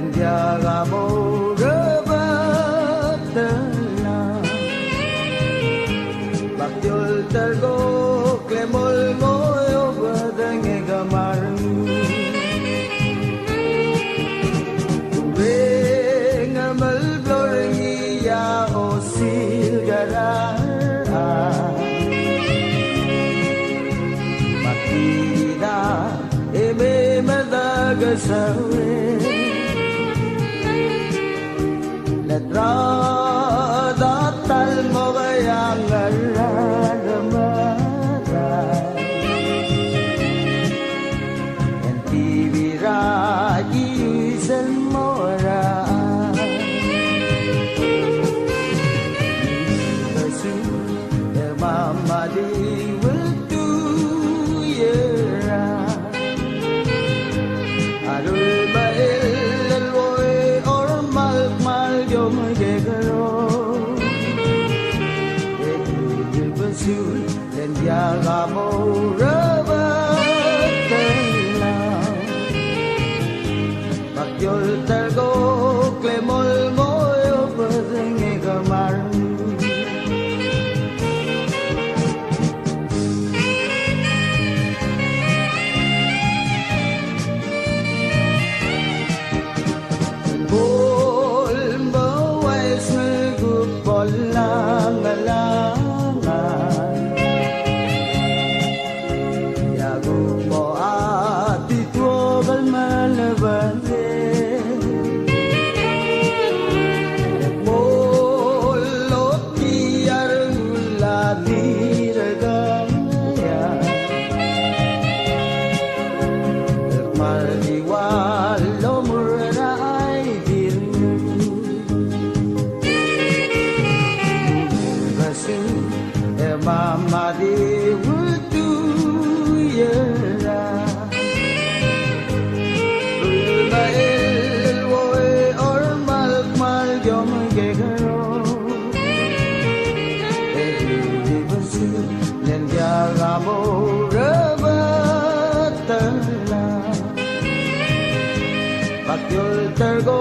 Lendiagamo rebatela Bakyol tergo klemol moyo badenge gamaru Kubeng amal gloringi ya osil gara Makida eme madagasawe Letrada mo kayang nararamatan Yang TV Ra Iyuis moraan Basu Mama will do yera Adul bail alwoy or mal yom gegaro Basul Lendiagamo rebatela Bakyol tergo klemol moyo badenge gamaru Mama de wudu yera Ulmail woy or mal yom gegaro Basul Lendiagamo rebatela Bakyol tergo